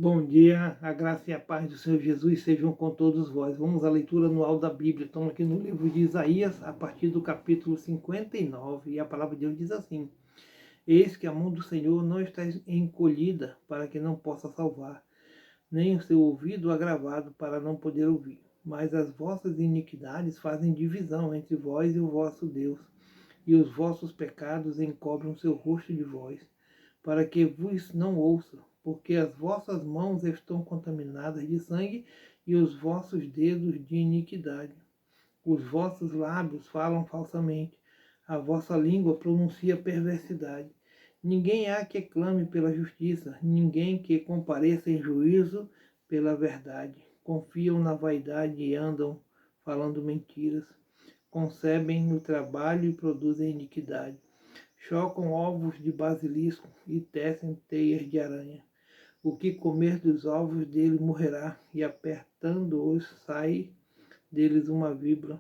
Bom dia, a graça e a paz do Senhor Jesus sejam com todos vós. Vamos à leitura anual da Bíblia. Estamos aqui no livro de Isaías, a partir do capítulo 59, e a palavra de Deus diz assim: Eis que a mão do Senhor não está encolhida para que não possa salvar, nem o seu ouvido agravado para não poder ouvir. Mas as vossas iniquidades fazem divisão entre vós e o vosso Deus, e os vossos pecados encobrem o seu rosto de vós, para que vos não ouça, porque as vossas mãos estão contaminadas de sangue e os vossos dedos de iniquidade. Os vossos lábios falam falsamente, a vossa língua pronuncia perversidade. Ninguém há que clame pela justiça, ninguém que compareça em juízo pela verdade. Confiam na vaidade e andam falando mentiras. Concebem no trabalho e produzem iniquidade. Chocam ovos de basilisco e tecem teias de aranha. O que comer dos ovos dele morrerá, e apertando-os sai deles uma víbora.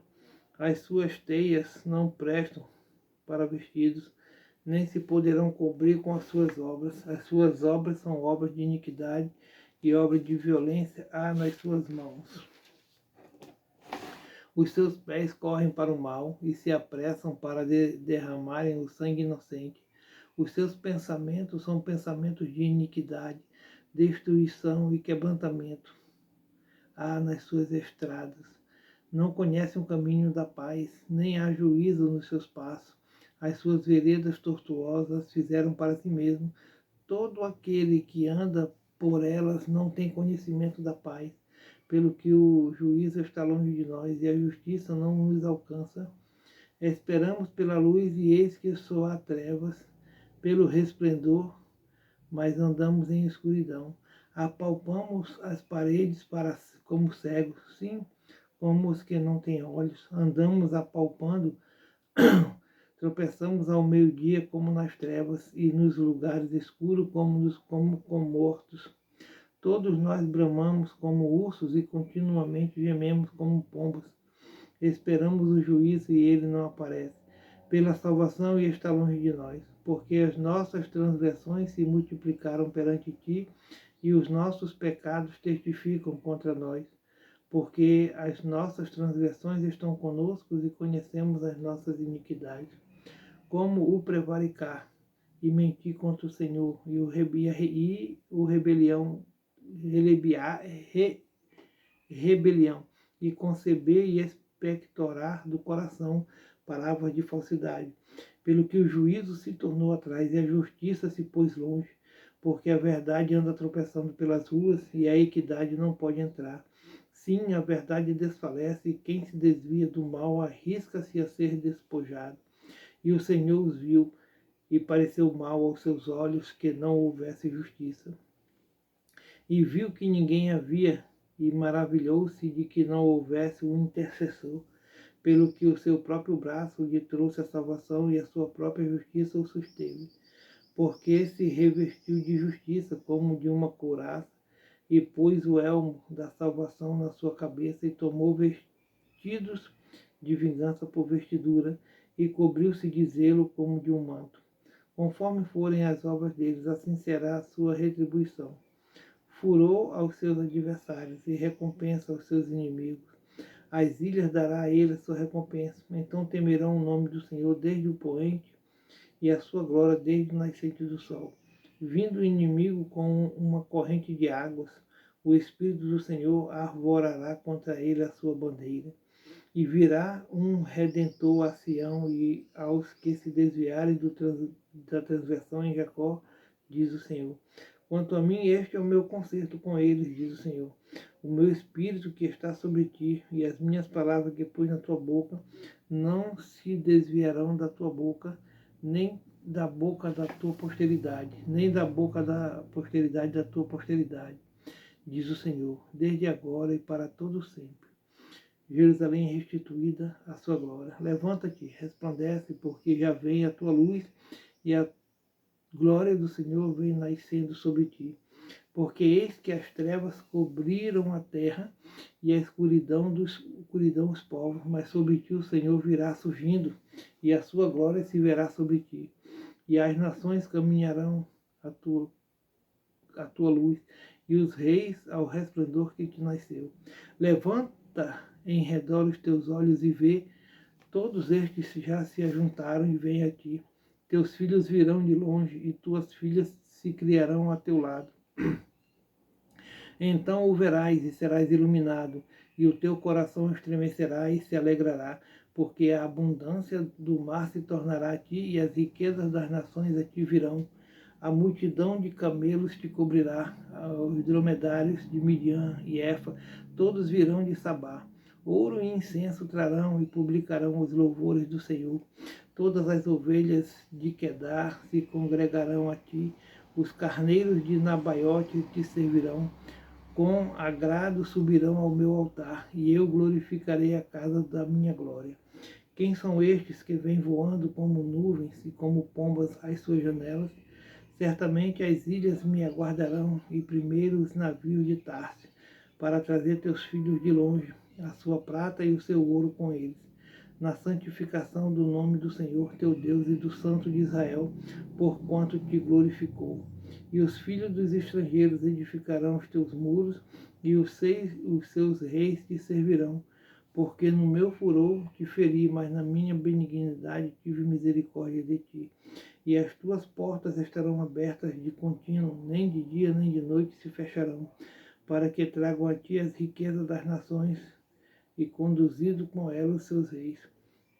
As suas teias não prestam para vestidos, nem se poderão cobrir com as suas obras. As suas obras são obras de iniquidade, e obras de violência há nas suas mãos. Os seus pés correm para o mal e se apressam para derramarem o sangue inocente. Os seus pensamentos são pensamentos de iniquidade, destruição e quebrantamento há nas suas estradas. Não conhecem o caminho da paz, nem há juízo nos seus passos. As suas veredas tortuosas fizeram para si mesmo. Todo aquele que anda por elas não tem conhecimento da paz, pelo que o juízo está longe de nós e a justiça não nos alcança. Esperamos pela luz e eis que soa trevas, pelo resplendor, mas andamos em escuridão. Apalpamos as paredes como cegos, sim, como os que não têm olhos. Andamos apalpando, tropeçamos ao meio-dia como nas trevas, e nos lugares escuros como mortos. Todos nós bramamos como ursos e continuamente gememos como pombos. Esperamos o juízo e ele não aparece. Pela salvação e está longe de nós, porque as nossas transgressões se multiplicaram perante ti e os nossos pecados testificam contra nós. Porque as nossas transgressões estão conosco e conhecemos as nossas iniquidades. Como o prevaricar e mentir contra o Senhor e o rebelião e conceber e expectorar do coração palavras de falsidade, pelo que o juízo se tornou atrás e a justiça se pôs longe, porque a verdade anda tropeçando pelas ruas e a equidade não pode entrar. Sim, a verdade desfalece e quem se desvia do mal arrisca-se a ser despojado. E o Senhor os viu e pareceu mal aos seus olhos que não houvesse justiça. E viu que ninguém havia e maravilhou-se de que não houvesse um intercessor, pelo que o seu próprio braço lhe trouxe a salvação e a sua própria justiça o susteve. Porque se revestiu de justiça como de uma couraça, e pôs o elmo da salvação na sua cabeça, e tomou vestidos de vingança por vestidura, e cobriu-se de zelo como de um manto. Conforme forem as obras deles, assim será a sua retribuição. Furou aos seus adversários e recompensa aos seus inimigos. As ilhas dará a ele a sua recompensa. Então temerão o nome do Senhor desde o poente e a sua glória desde o nascente do sol. Vindo o inimigo com uma corrente de águas, o Espírito do Senhor arvorará contra ele a sua bandeira. E virá um Redentor a Sião e aos que se desviarem da transgressão em Jacó, diz o Senhor. Quanto a mim, este é o meu concerto com eles, diz o Senhor. O meu Espírito que está sobre ti e as minhas palavras que pus na tua boca não se desviarão da tua boca, nem da boca da tua posteridade, nem da boca da posteridade da tua posteridade, diz o Senhor, desde agora e para todo sempre. Jerusalém restituída à sua glória. Levanta-te, resplandece, porque já vem a tua luz e a glória do Senhor vem nascendo sobre ti. Porque eis que as trevas cobriram a terra e a escuridão os povos, mas sobre ti o Senhor virá surgindo e a sua glória se verá sobre ti. E as nações caminharão a tua luz, e os reis ao resplendor que te nasceu. Levanta em redor os teus olhos e vê, todos estes já se ajuntaram e vêm a ti. Teus filhos virão de longe e tuas filhas se criarão a teu lado. Então o verás e serás iluminado, e o teu coração estremecerá e se alegrará, porque a abundância do mar se tornará a ti, e as riquezas das nações a ti virão. A multidão de camelos te cobrirá, os dromedários de Midian e Efa, todos virão de Sabá. Ouro e incenso trarão e publicarão os louvores do Senhor. Todas as ovelhas de Quedar se congregarão a ti, os carneiros de Nabaiote te servirão. Com agrado subirão ao meu altar, e eu glorificarei a casa da minha glória. Quem são estes que vêm voando como nuvens e como pombas às suas janelas? Certamente as ilhas me aguardarão, e primeiro os navios de Tarse, para trazer teus filhos de longe, a sua prata e o seu ouro com eles, na santificação do nome do Senhor teu Deus e do Santo de Israel, porquanto te glorificou. E os filhos dos estrangeiros edificarão os teus muros, e os seus reis te servirão. Porque no meu furor te feri, mas na minha benignidade tive misericórdia de ti. E as tuas portas estarão abertas de contínuo, nem de dia nem de noite se fecharão, para que tragam a ti as riquezas das nações, e conduzido com ela os seus reis.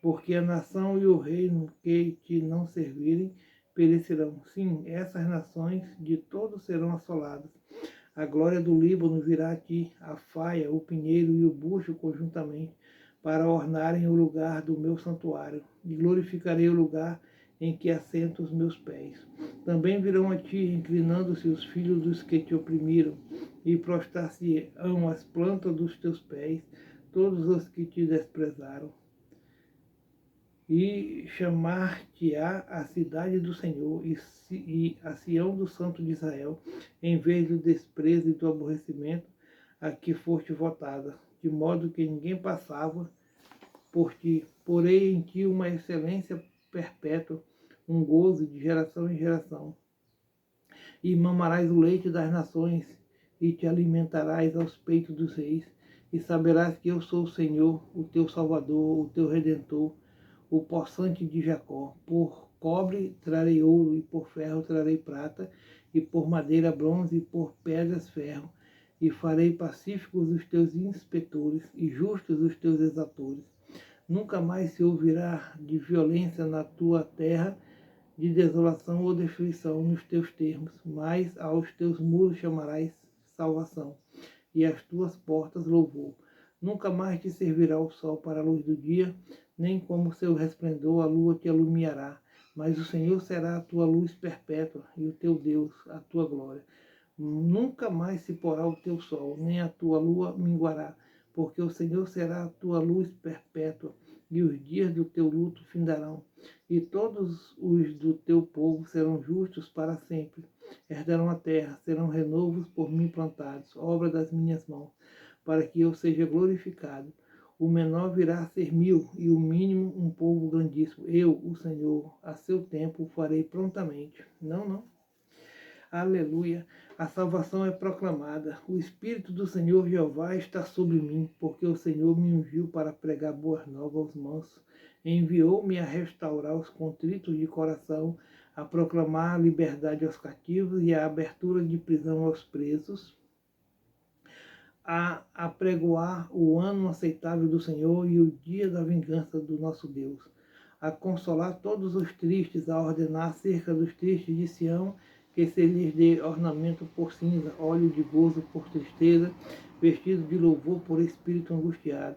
Porque a nação e o reino que te não servirem perecerão. Sim, essas nações de todos serão assoladas. A glória do Líbano virá a ti, a faia, o pinheiro e o bucho conjuntamente, para ornarem o lugar do meu santuário, e glorificarei o lugar em que assento os meus pés. Também virão a ti, inclinando-se os filhos dos que te oprimiram, e prostrar-se-ão as plantas dos teus pés, todos os que te desprezaram. E chamar-te-á a cidade do Senhor, e a Sião do Santo de Israel, em vez do desprezo e do aborrecimento a que foste votada, de modo que ninguém passava por ti. Porei em ti uma excelência perpétua, um gozo de geração em geração. E mamarás o leite das nações, e te alimentarás aos peitos dos reis, e saberás que eu sou o Senhor, o teu Salvador, o teu Redentor, o possante de Jacó. Por cobre trarei ouro, e por ferro trarei prata, e por madeira bronze, e por pedras ferro, e farei pacíficos os teus inspetores, e justos os teus exatores. Nunca mais se ouvirá de violência na tua terra, de desolação ou destruição nos teus termos, mas aos teus muros chamarás salvação, e às tuas portas louvor. Nunca mais te servirá o sol para a luz do dia, nem como seu resplendor a lua te iluminará, mas o Senhor será a tua luz perpétua, e o teu Deus a tua glória. Nunca mais se porá o teu sol, nem a tua lua minguará, porque o Senhor será a tua luz perpétua, e os dias do teu luto findarão, e todos os do teu povo serão justos para sempre. Herdarão a terra, serão renovos por mim plantados, obra das minhas mãos, para que eu seja glorificado. O menor virá a ser 1000, e o mínimo um povo grandíssimo. Eu, o Senhor, a seu tempo o farei prontamente. Não. Aleluia. A salvação é proclamada. O Espírito do Senhor Jeová está sobre mim, porque o Senhor me ungiu para pregar boas novas aos mansos. Enviou-me a restaurar os contritos de coração, a proclamar a liberdade aos cativos e a abertura de prisão aos presos, a apregoar o ano aceitável do Senhor e o dia da vingança do nosso Deus, a consolar todos os tristes, a ordenar acerca dos tristes de Sião, que se lhes dê ornamento por cinza, óleo de gozo por tristeza, vestido de louvor por espírito angustiado,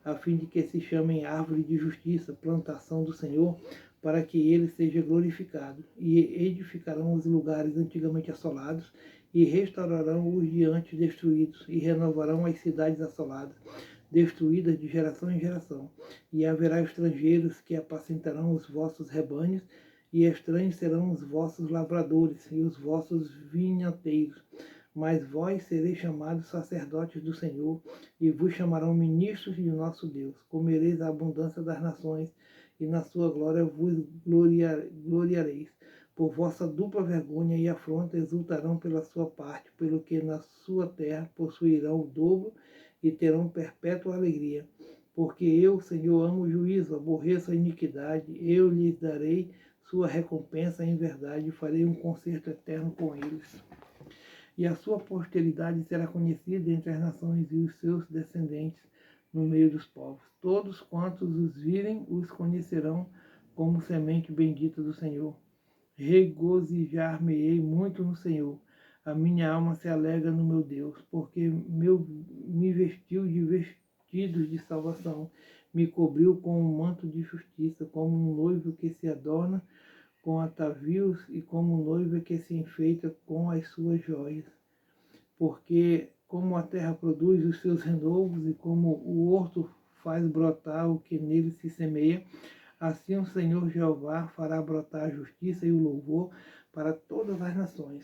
a fim de que se chamem árvore de justiça, plantação do Senhor, para que ele seja glorificado. E edificarão os lugares antigamente assolados, e restaurarão os de antes destruídos, e renovarão as cidades assoladas, destruídas de geração em geração. E haverá estrangeiros que apacentarão os vossos rebanhos, e estranhos serão os vossos lavradores e os vossos vinhateiros. Mas vós sereis chamados sacerdotes do Senhor, e vos chamarão ministros de nosso Deus. Comereis a abundância das nações, e na sua glória vos gloriareis. Por vossa dupla vergonha e afronta exultarão pela sua parte, pelo que na sua terra possuirão o dobro e terão perpétua alegria. Porque eu, Senhor, amo o juízo, aborreço a iniquidade, eu lhes darei sua recompensa em verdade, e farei um concerto eterno com eles. E a sua posteridade será conhecida entre as nações e os seus descendentes no meio dos povos. Todos quantos os virem os conhecerão como semente bendita do Senhor. Regozijar-me-ei muito no Senhor. A minha alma se alegra no meu Deus, porque me vestiu de vestidos de salvação, me cobriu com um manto de justiça, como um noivo que se adorna com atavios e como um noivo que se enfeita com as suas joias. Porque como a terra produz os seus renovos e como o horto faz brotar o que nele se semeia, assim o Senhor Jeová fará brotar a justiça e o louvor para todas as nações.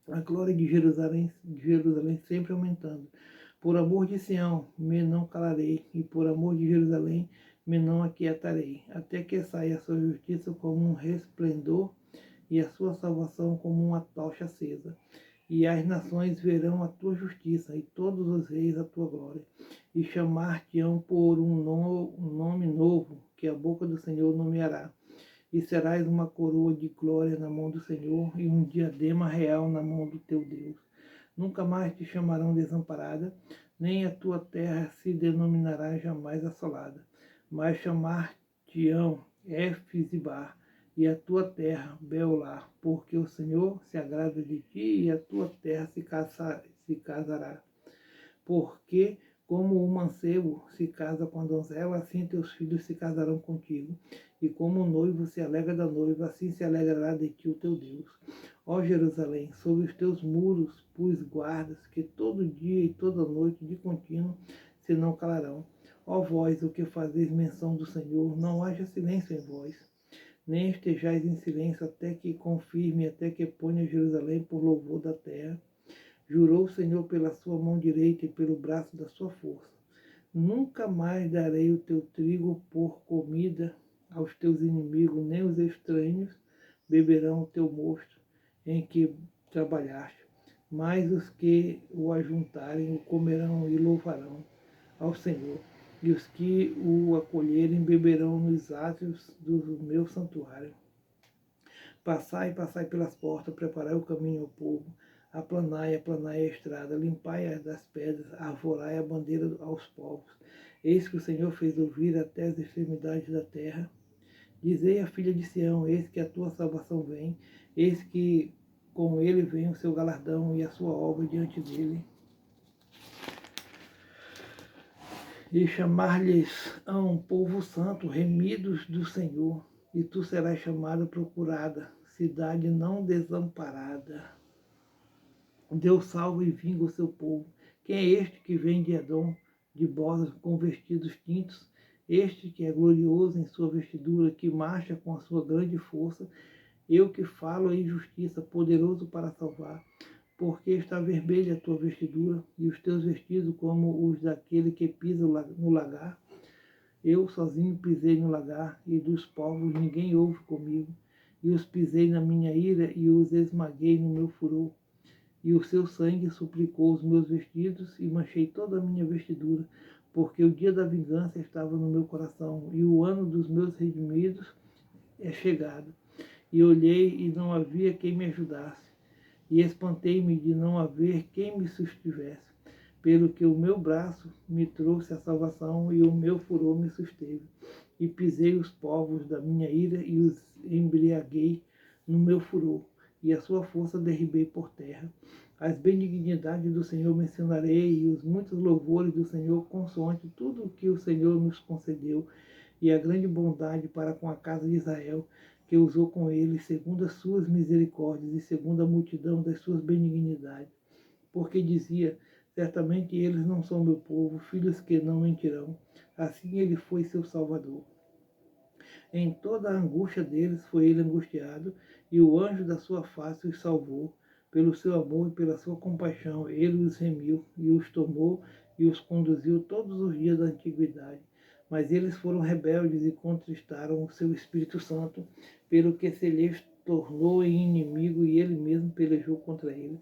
A glória de Jerusalém sempre aumentando. Por amor de Sião, me não calarei, e por amor de Jerusalém, me não aquietarei, até que saia a sua justiça como um resplendor e a sua salvação como uma tocha acesa. E as nações verão a tua justiça, e todos os reis a tua glória, e chamar-te-ão por um nome novo, que a boca do Senhor nomeará. E serás uma coroa de glória na mão do Senhor, e um diadema real na mão do teu Deus. Nunca mais te chamarão desamparada, nem a tua terra se denominará jamais assolada, mas chamar-te-ão Efzibar, e a tua terra Beolá, porque o Senhor se agrada de ti e a tua terra se casará. Porque como o mancebo se casa com a donzela, assim teus filhos se casarão contigo. E como o noivo se alegra da noiva, assim se alegrará de ti o teu Deus. Ó Jerusalém, sobre os teus muros pus guardas, que todo dia e toda noite de contínuo se não calarão. Ó vós, o que fazeis menção do Senhor, não haja silêncio em vós, nem estejais em silêncio até que confirme, até que ponha Jerusalém por louvor da terra. Jurou o Senhor pela sua mão direita e pelo braço da sua força. Nunca mais darei o teu trigo por comida aos teus inimigos, nem os estranhos beberão o teu mosto em que trabalhaste. Mas os que o ajuntarem o comerão e louvarão ao Senhor. E os que o acolherem beberão nos átrios do meu santuário. Passai pelas portas, preparai o caminho ao povo. Aplanai a estrada, limpai as das pedras, arvorai a bandeira aos povos. Eis que o Senhor fez ouvir até as extremidades da terra. Dizei à filha de Sião, eis que a tua salvação vem, eis que com ele vem o seu galardão e a sua obra diante dele. E chamar-lhes a um povo santo, remidos do Senhor, e tu serás chamada procurada, cidade não desamparada. Deus salva e vinga o seu povo. Quem é este que vem de Edom, de Bosra, com vestidos tintos? Este que é glorioso em sua vestidura, que marcha com a sua grande força. Eu que falo em justiça, poderoso para salvar. Porque está vermelha a tua vestidura, e os teus vestidos como os daquele que pisa no lagar. Eu sozinho pisei no lagar, e dos povos ninguém houve comigo. E os pisei na minha ira, e os esmaguei no meu furor. E o seu sangue suplicou os meus vestidos, e manchei toda a minha vestidura, porque o dia da vingança estava no meu coração, e o ano dos meus redimidos é chegado. E olhei, e não havia quem me ajudasse, e espantei-me de não haver quem me sustivesse, pelo que o meu braço me trouxe a salvação, e o meu furor me susteve. E pisei os povos da minha ira, e os embriaguei no meu furor, e a sua força derribei por terra. As benignidades do Senhor mencionarei, e os muitos louvores do Senhor, consoante tudo o que o Senhor nos concedeu, e a grande bondade para com a casa de Israel, que usou com eles segundo as suas misericórdias e segundo a multidão das suas benignidades. Porque dizia, certamente eles não são meu povo, filhos que não mentirão. Assim ele foi seu salvador. Em toda a angústia deles foi ele angustiado, e o anjo da sua face os salvou. Pelo seu amor e pela sua compaixão, ele os remiu, e os tomou, e os conduziu todos os dias da antiguidade. Mas eles foram rebeldes e contristaram o seu Espírito Santo, pelo que se lhes tornou em inimigo e ele mesmo pelejou contra eles.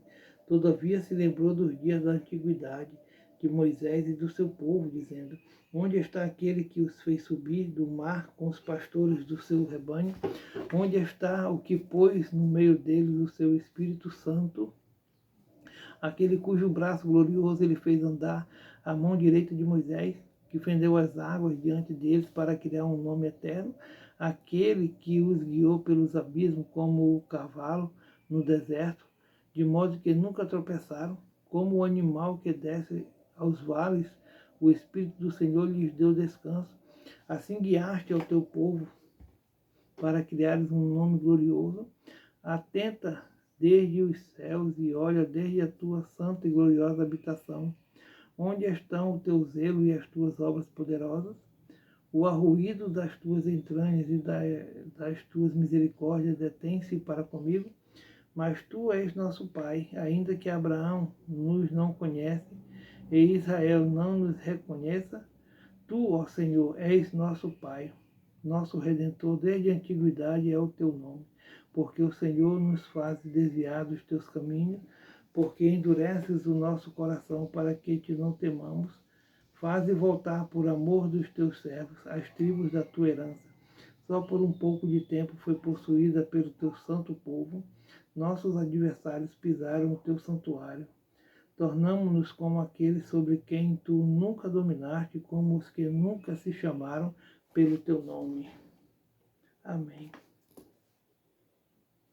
Todavia se lembrou dos dias da antiguidade de Moisés e do seu povo, dizendo: onde está aquele que os fez subir do mar com os pastores do seu rebanho? Onde está o que pôs no meio deles o seu Espírito Santo? Aquele cujo braço glorioso ele fez andar à mão direita de Moisés, que fendeu as águas diante deles para criar um nome eterno, aquele que os guiou pelos abismos como o cavalo no deserto, de modo que nunca tropeçaram, como o animal que desce aos vales, o Espírito do Senhor lhes deu descanso. Assim guiaste ao teu povo para criares um nome glorioso. Atenta desde os céus e olha desde a tua santa e gloriosa habitação. Onde estão o teu zelo e as tuas obras poderosas? O arruído das tuas entranhas e das tuas misericórdias detém-se para comigo. Mas tu és nosso Pai, ainda que Abraão nos não conhece e Israel não nos reconheça. Tu, ó Senhor, és nosso Pai, nosso Redentor, desde a antiguidade é o teu nome. Porque o Senhor nos faz desviar dos teus caminhos, porque endureces o nosso coração para que te não temamos. Faze voltar por amor dos teus servos as tribos da tua herança. Só por um pouco de tempo foi possuída pelo teu santo povo. Nossos adversários pisaram o teu santuário. Tornamo-nos como aqueles sobre quem tu nunca dominaste, como os que nunca se chamaram pelo teu nome. Amém.